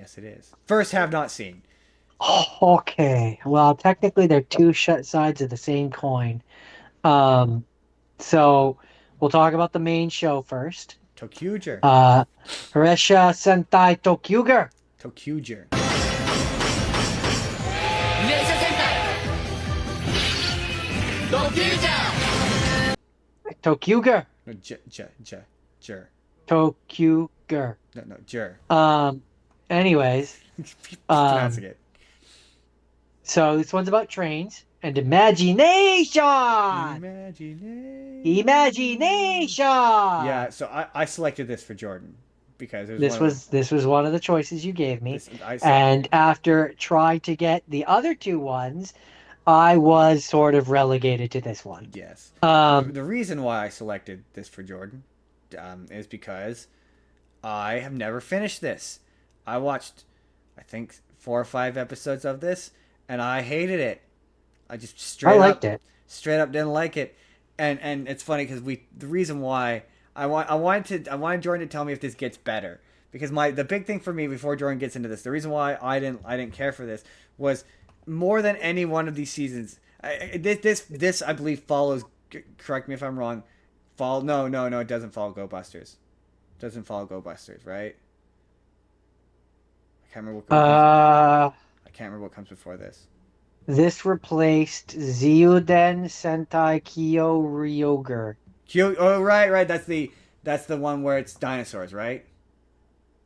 Yes, it is. First, have not seen. Oh, okay. Well, technically, they're two sides of the same coin. Um, so we'll talk about the main show first. ToQger. Uh, Ressha Sentai ToQger. ToQger. Ressha Sentai ToQger. ToQger. No, jur. ToQger. No, jur. Um, anyways, Keep pronouncing um, it. so this one's about trains and imagination. Imagination. Yeah, Imagination. so I selected this for Jordan because it was one This of the was this was one of the choices you gave me, this I saw. and after trying to get the other two ones, I was sort of relegated to this one. Yes. Um, The reason why I selected this for Jordan is because I have never finished this. I watched, I think, 4 or 5 episodes of this, and I hated it. I just I liked it. straight up didn't like it. And it's funny because the reason why I wanted Jordan to tell me if this gets better because the big thing for me before Jordan gets into this, the reason why I didn't care for this was more than any one of these seasons. This I believe follows. Correct me if I'm wrong. No, it doesn't follow Go Busters. Doesn't follow Go Busters, right? I can't remember what comes. Uh, I can't remember what comes before this. this replaced Zyuden Sentai Kyo Ryoger. Oh, right. That's the one where it's dinosaurs, right?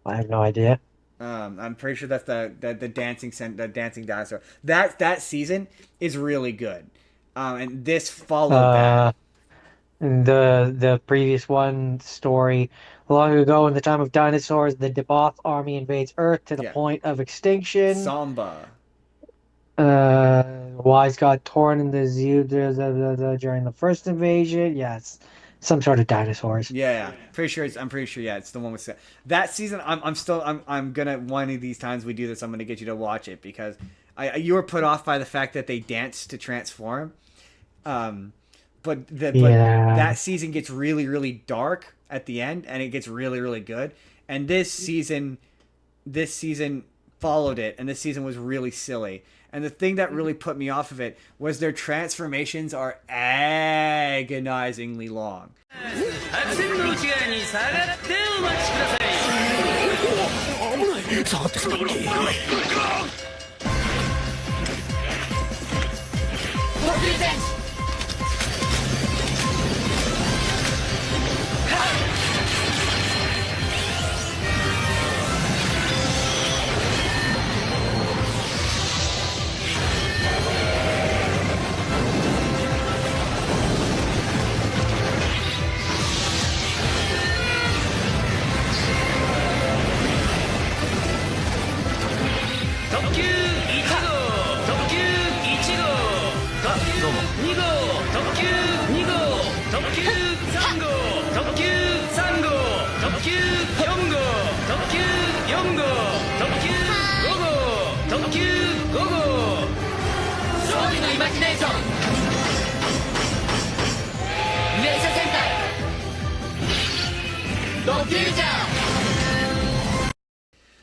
I have no idea. I'm pretty sure that's the the dancing dinosaur. That season is really good. And this followed that. Uh, the previous one story. Long ago, in the time of dinosaurs, the Debath army invades Earth to the Yeah, point of extinction. Samba. Wise got torn in the zoo during the first invasion. Yes, some sort of dinosaurs. Yeah. Pretty sure I'm pretty sure. Yeah, it's the one with that season. I'm gonna one of these times we do this. I'm gonna get you to watch it because you were put off by the fact that they dance to transform. Um, but Yeah. that season gets really dark at the end, and it gets really good. And this season followed it, and this season was really silly. And the thing that really put me off of it was their transformations are agonizingly long.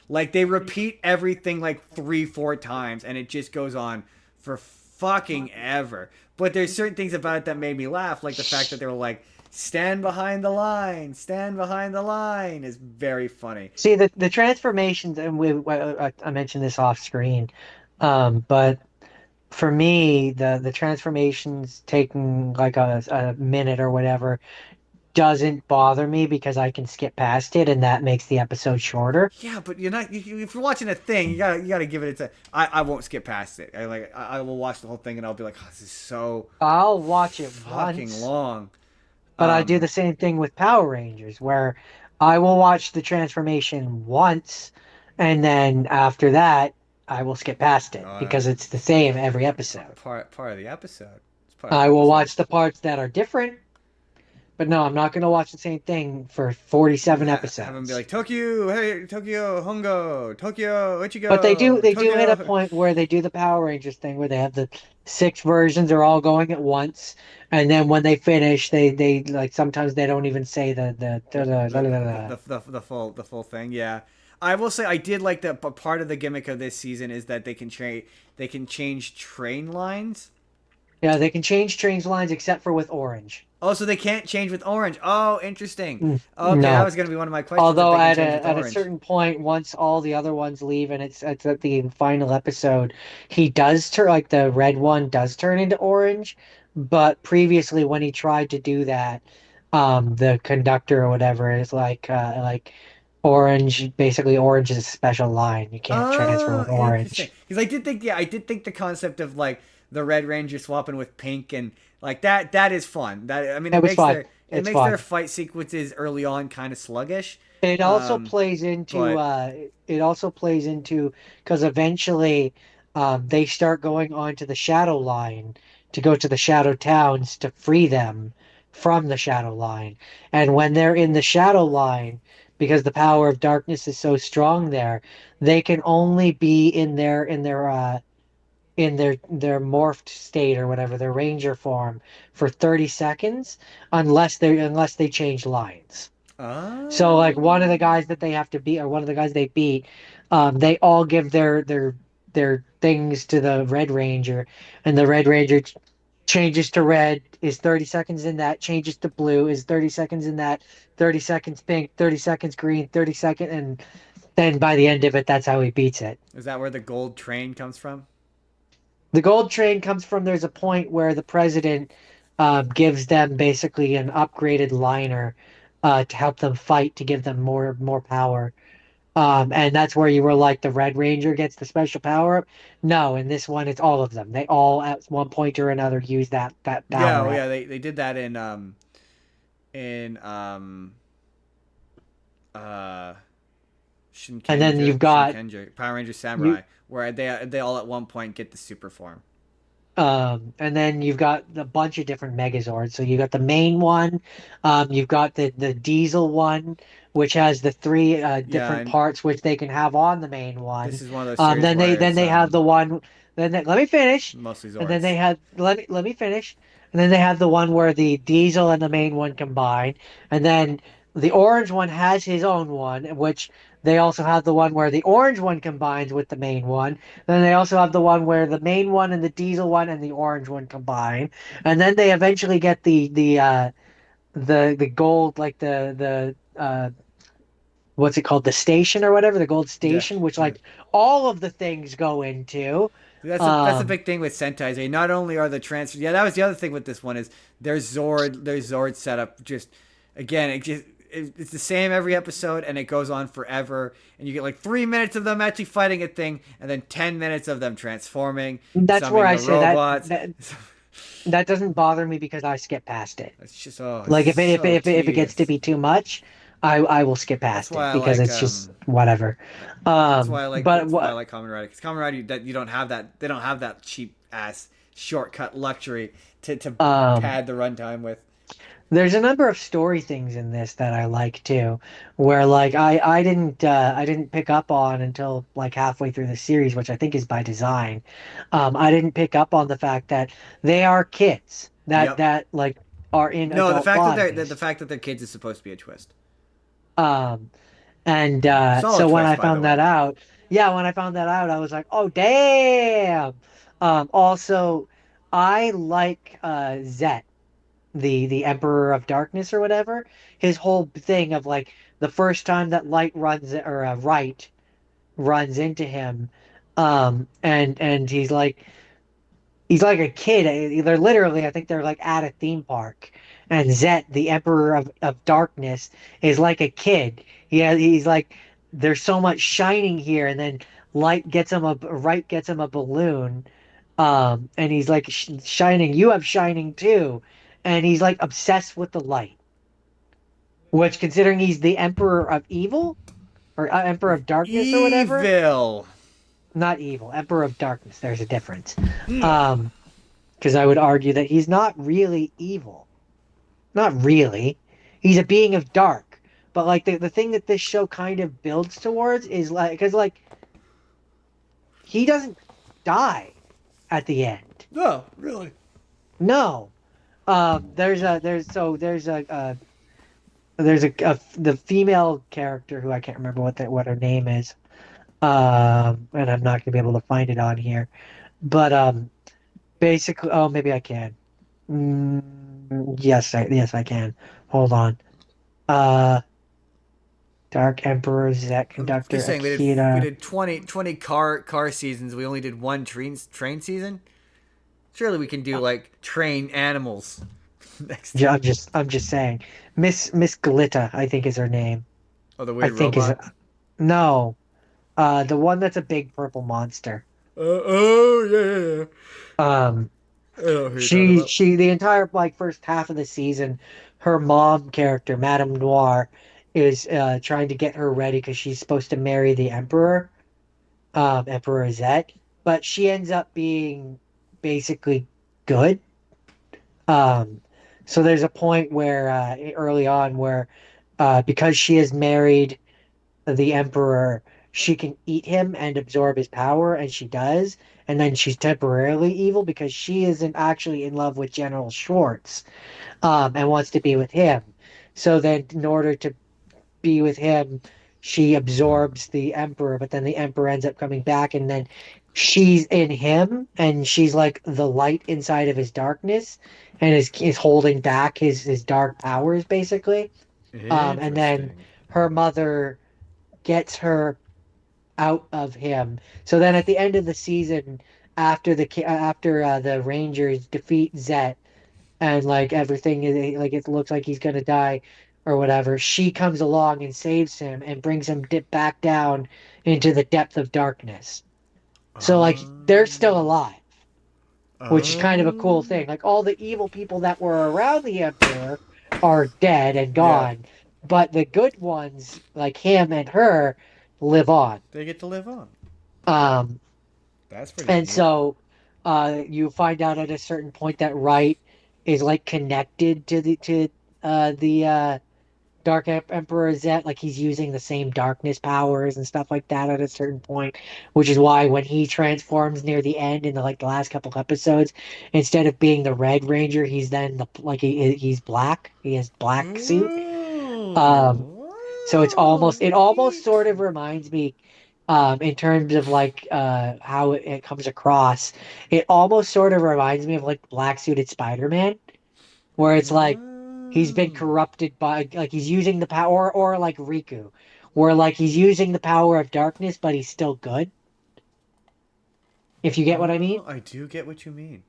Like they repeat everything like 3, 4 times, and it just goes on for fucking ever. But there's certain things about it that made me laugh, like the fact that they were like, "Stand behind the line, stand behind the line" is very funny. See the transformations, and I mentioned this off screen, but for me, the transformations taking like a minute or whatever doesn't bother me because I can skip past it, and that makes the episode shorter. Yeah, but you're not. If you're watching a thing, you gotta give it a. I won't skip past it. I will watch the whole thing, and I'll be like, oh, this is so I'll watch it fucking once, long. but I do Um, the same thing with Power Rangers, where I will watch the transformation once, and then after that, I will skip past it because it's the same every episode. part of the episode. It's part of the I will episode. watch the parts that are different, but no, I'm not going to watch the same thing for 47 Have them be episodes. like Tokyo, hey Tokyo, Hongo, Tokyo, But they do Ichigo, they do hit a Tokyo. point where they do the Power Rangers thing where they have the six versions are all going at once, and then when they finish, they like sometimes they don't even say the The the the full thing. Yeah, I will say I did like that, but part of the gimmick of this season is that they can change train lines. Yeah, they can change trains lines except for with orange. Oh, so they can't change with orange. Oh, interesting. Okay, that No. was going to be one of my questions if Although they can at change with a orange. certain point, once all the other ones leave and it's at the final episode, he does turn like the red one does turn into orange. But previously, when he tried to do that, the conductor or whatever is like orange. Basically, orange is a special line. You can't transfer Oh, with interesting. orange. Because I did think the concept of like the Red Ranger swapping with Pink and like that is fun. That I mean, It was fun. it It's makes their fun. fight sequences early on kind of sluggish. It also Um, plays into but it also plays into because eventually they start going onto the shadow line to go to the shadow towns to free them from the shadow line. And when they're in the shadow line, because the power of darkness is so strong there, they can only be in their morphed state or whatever, their ranger form for 30 seconds unless they change lines. So like one of the oh, guys that they have to beat, or one of the guys they beat, they all give their things to the Red Ranger, and the Red Ranger changes to red, is 30 seconds in that, changes to blue, is 30 seconds in that, 30 seconds pink, 30 seconds green, 30 second, and then by the end of it, that's how he beats it. is that where the gold train comes from? The gold train comes from there's a point where the president gives them basically an upgraded liner to help them fight to give them more power. And that's where you were like the Red Ranger gets the special power up. No, in this one it's all of them. They all at one point or another use that Yeah, power oh up. yeah, they did that in uh And then you've got Shinkenger, Power Ranger you Samurai, where they all at one point get the super form. And then you've got a bunch of different Megazords. So you got the main one, you've got the Diesel one, which has the three Yeah, different and parts which they can have on the main one. this is one of those series Then where then it's they have the one. Let me finish. mostly And then they Zords. had let me finish. And then they have the one where the Diesel and the main one combine. And then the orange one has his own one, which they also have the one where the orange one combines with the main one. Then they also have the one where the main one and the diesel one and the orange one combine. And then they eventually get the gold like the what's it called? The station or whatever, the gold Yeah, station, which like all of the things go into. that's a Um big thing with Sentai. Not only are the transfers, yeah, that was the other thing with this one is their Zord setup. Just again, it's the same every episode, and it goes on forever. And you get like 3 minutes of them actually fighting a thing, and then 10 minutes of them transforming, that's where summoning I the say that robots. that doesn't bother me because I skip past it. It's just it's Like so if it gets to tedious. be too much, I will skip That's past why it I because like it's just whatever. But that's why I what like Kamen Rider because Kamen Rider that you don't have that they don't have that cheap ass shortcut luxury to um pad the runtime with. there's a number of story things in this that I like too, where like I didn't pick up on until like halfway through the series, which I think is by design. I didn't pick up on the fact that they are kids Yep. that like are in No, adult the bodies. fact that they're kids is supposed to be a twist. Um, and Solid so when I twist, by the found way. that out, yeah, when I found that out, I was like, oh damn. Also, I like Zet, the Emperor of Darkness or whatever. His whole thing of like the first time that light runs or right runs into him, and he's like a kid. They're literally, I think they're like at a theme park. And Zet, the Emperor of Darkness, is like a kid. He's like, there's so much shining here, and then right gets him a balloon, and he's like shining. You have shining too, and he's like obsessed with the light. Which, considering he's the Emperor of Evil or Emperor of Darkness or whatever, Evil. not evil, Emperor of Darkness. There's a difference. Um, because I would argue that he's not really evil. Not really. He's a being of dark. But like the thing that this show kind of builds towards is like because like he doesn't die at the end. No, really. No. There's there's the female character who I can't remember what her name is. And I'm not gonna be able to find it on here. But basically, oh, maybe I can. Yes, I can. Hold on. Uh, Dark Emperor, Zet I'm Conductor, just saying we Akira. did 20 car seasons. We only did one train season. Surely we can do like train animals next time. I'm just saying. Miss Glitta, I think is her name. Oh, the I weird think is robot. no. The one that's a big purple monster. Oh yeah. Um, I know who you're talking she about. she the entire like first half of the season, her mom character, Madame Noir, is trying to get her ready because she's supposed to marry the Emperor, Emperor Zet, but she ends up being basically good. Um, so there's a point where early on where because she has married the Emperor, she can eat him and absorb his power, and she does. And then she's temporarily evil because she isn't actually in love with General Schwartz, and wants to be with him. So then, in order to be with him, she absorbs the Emperor, but then the Emperor ends up coming back, and then she's in him, and she's like the light inside of his darkness, and is holding back his dark powers, basically. And then Interesting. her mother gets her out of him. So then at the end of the season, after the Rangers defeat Zet and like everything like it looks like he's gonna die or whatever, she comes along and saves him and brings him back down into the depth of darkness. So like they're still Um. alive, which is kind of a cool thing. Like all the evil people that were around the Emperor are dead and Yeah. gone, but the good ones like him and her live on. They get to live on. Um, That's pretty and neat. so you find out at a certain point that Wright is like connected to the Dark Emperor Zet, like he's using the same darkness powers and stuff like that at a certain point, which is why when he transforms near the end in the last couple episodes, instead of being the Red Ranger, he's then he's black. He has black suit. Um, Ooh. so Wow. it almost Neat. sort of reminds me, in terms of like how it comes across. It almost sort of reminds me of like black suited Spider-Man, where it's like he's been Mm. corrupted by like he's using the power, or like Riku, where like he's using the power of darkness, but he's still good. If you get what I mean. Oh, I do get what you mean.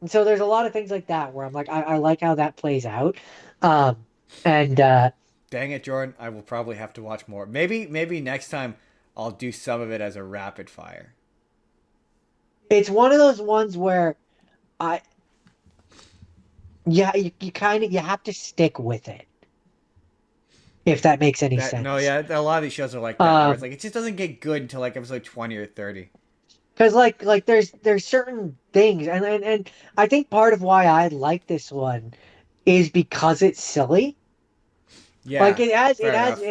And so there's a lot of things like that where I'm like, I like how that plays out. Um, and Dang it, Jordan. I will probably have to watch more. Maybe next time I'll do some of it as a rapid fire. it's one of those ones where I yeah, you kind of you have to stick with it, if that makes any That no, sense. yeah, a lot of these shows are like that, where it's Um, like it just doesn't get good until like episode 20 or 30. because like there's certain things, and I think part of why I like this one is because it's silly. Like Yeah, fair enough.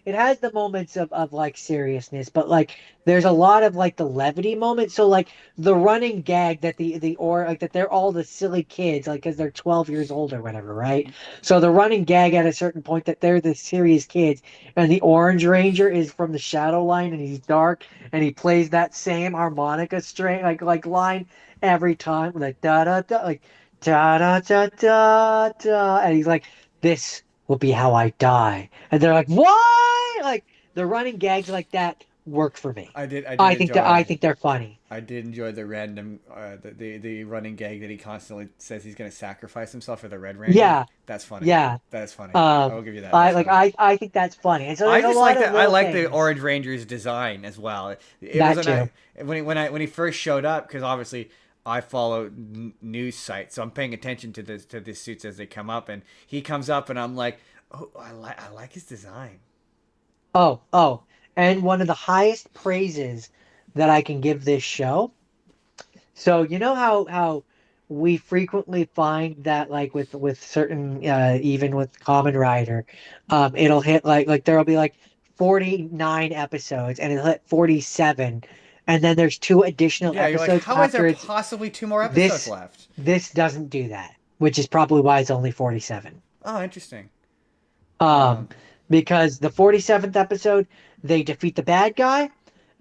it has the moments of like seriousness, but like there's a lot of like the levity moments. So like the running gag that the or like that they're all the silly kids, like because they're 12 years old or whatever, right? So the running gag at a certain point that they're the serious kids, and the Orange Ranger is from the Shadow Line, and he's dark, and he plays that same harmonica string like line every time, like da da da, like da da da da da, and he's like this will be how I die. And they're like, why? Like the running gags like that work for me. I did I enjoy think they're funny. I did enjoy the random the running gag that he constantly says he's gonna sacrifice himself for the Red Ranger. Yeah, That's funny. yeah. That is funny. I will give you that. That's funny. I think that's funny. And so I there's a just lot like of that. I little like the things. Orange Ranger's design as well. It That wasn't too. when he first showed up, because obviously I follow news sites, so I'm paying attention to these suits as they come up, and he comes up, and I'm like, oh, I like his design. Oh. And one of the highest praises that I can give this show. So you know how we frequently find that like with certain even with Common Rider, it'll hit like there'll be like 49 episodes and it'll hit 47, and then there's two additional Yeah, you're like, episodes how is there after it's possibly two more episodes this left? this doesn't do that, which is probably why it's only 47. Oh, interesting. Um, because the 47th episode, they defeat the bad guy,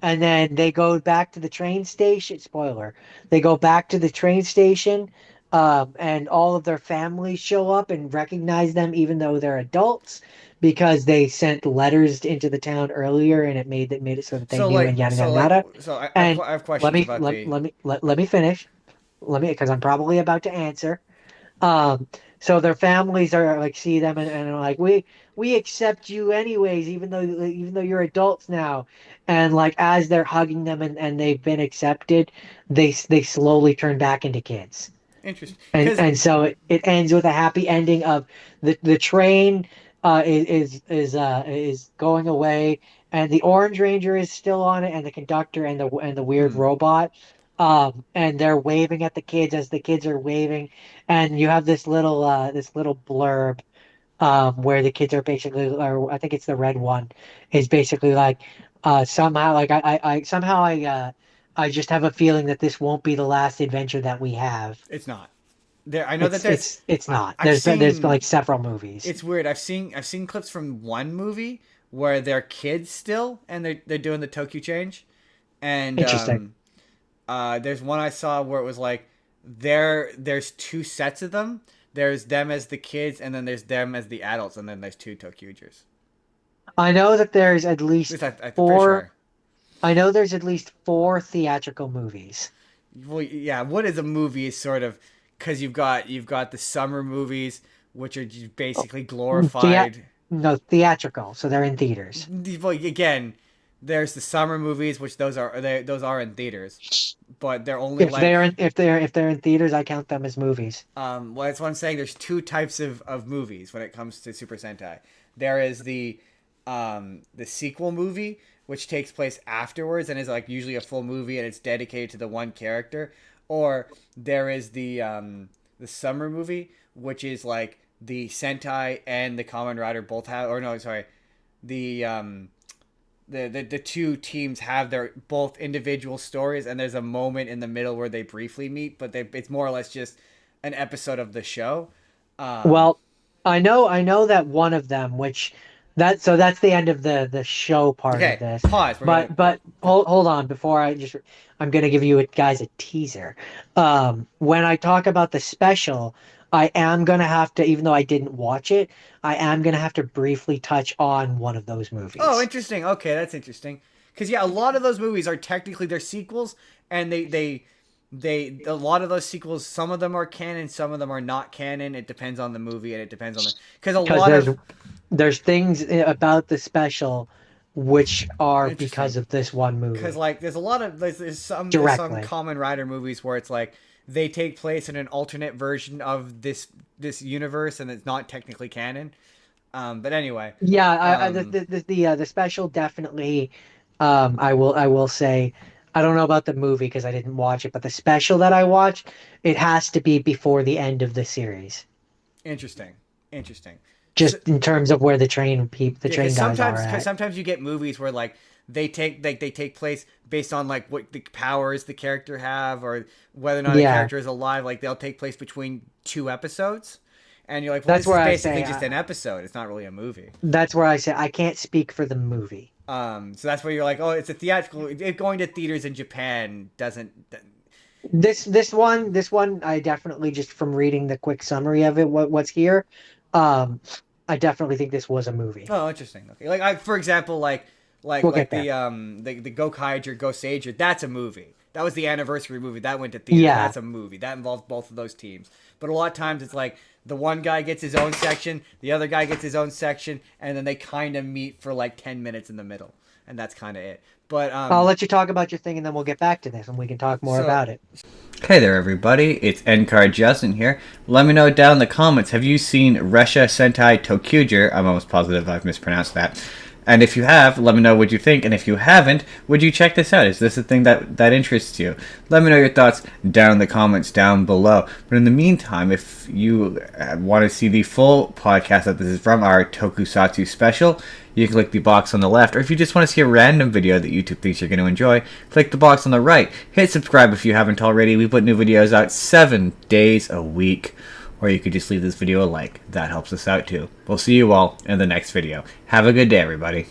and then they go back to the train station. Spoiler. They go back to the train station, and all of their families show up and recognize them, even though they're adults, because they sent letters into the town earlier, and it made it so that they So knew, and like, yada so yada like, yada. so And I have let questions me about the. let me finish. Let me, because I'm probably about to answer. Um, so their families are like, see them, and are like, we accept you anyways, even though you're adults now. And like, as they're hugging them, and they've been accepted, they slowly turn back into kids. Interesting, And because and so it ends with a happy ending of the train is going away, and the Orange Ranger is still on it, and the conductor, and the weird robot, and they're waving at the kids as the kids are waving, and you have this little blurb, where the kids are basically, or I think it's the red one, is basically like, somehow, like, I just have a feeling that this won't be the last adventure that we have. it's not there. I know that It's there's. it's it's not. I've There's been seen. like several movies. It's weird. I've seen clips from one movie where they're kids still, and they're doing the Tokyo change, and Interesting. there's one I saw where it was like there's two sets of them. There's them as the kids, and then there's them as the adults, and then there's two ToQgers. I know that there's at At least least I'm pretty four. sure. I know there's at least four theatrical movies. Well, yeah. What is a movie is sort of because you've got the summer movies, which are just basically Thea glorified. no, theatrical, so they're in theaters. Well, again, there's the summer movies, which those are in theaters, but they're only If like. they're in if they're in theaters, I count them as movies. Well, that's what I'm saying. There's two types of movies when it comes to Super Sentai. There is the sequel movie, which takes place afterwards and is like usually a full movie and it's dedicated to the one character, or there is the summer movie, which is like the Sentai and the Kamen Rider both have, or no, sorry, the the two teams have their both individual stories, and there's a moment in the middle where they briefly meet, but it's more or less just an episode of the show. Um, Well, I know that one of them, which that's the end of the show part of okay, this. pause. We're gonna. But hold on, before I'm gonna give you guys a teaser. When I talk about the special, I am gonna have to, even though I didn't watch it, I am gonna have to briefly touch on one of those Oh, movies. interesting. Okay, that's interesting. Because yeah, a lot of those movies are technically they're sequels, and they a lot of those sequels. Some of them are canon, some of them are not canon. It depends on the movie, and it depends on the because a Because lot of there's things about the special which are because interesting. of this one Because movie like there's a lot of there's some directly. Kamen Rider movies where it's like they take place in an alternate version of this universe, and it's not technically canon. But anyway, Yeah, um, the special definitely. I will say, I don't know about the movie because I didn't watch it, but the special that I watched, it has to be before the end of the series, interesting, interesting. So, just in terms of where the yeah, train guys are because at. sometimes you get movies where like they take place based on like what the powers the character have or whether or not a Yeah, character is alive. Like they'll take place between two episodes, and you're like, well, that's this is where I basically say just an episode. It's not really a movie. I can't speak for the movie. So that's where you're like, oh, it's a theatrical. Going to theaters in Japan doesn't. This one, I definitely, just from reading the quick summary of it, what's here, um, I definitely think this was a movie. Oh, interesting. Okay, like for example, We'll like get there. the Go Kaiger Go Sager. That's a movie. That was the anniversary movie that went to theaters. Yeah, That's a movie that involved both of those teams. But a lot of times it's like the one guy gets his own section, the other guy gets his own section, and then they kind of meet for like 10 minutes in the middle, and that's kind of it. But I'll let you talk about your thing, and then we'll get back to this, and we can talk more so about it. hey there, everybody. It's Endcard Justin here. Let me know down in the comments. Have you seen Ressha Sentai ToQger? I'm almost positive I've mispronounced that. And if you have, let me know what you think. And if you haven't, would you check this out? Is this a thing that interests you? Let me know your thoughts down in the comments down below. But in the meantime, if you want to see the full podcast that this is from, our Tokusatsu special, you can click the box on the left. Or if you just want to see a random video that YouTube thinks you're going to enjoy, click the box on the right. Hit subscribe if you haven't already. We put new videos out 7 days a week. or you could just leave this video a like. That helps us out too. We'll see you all in the next video. Have a good day, everybody.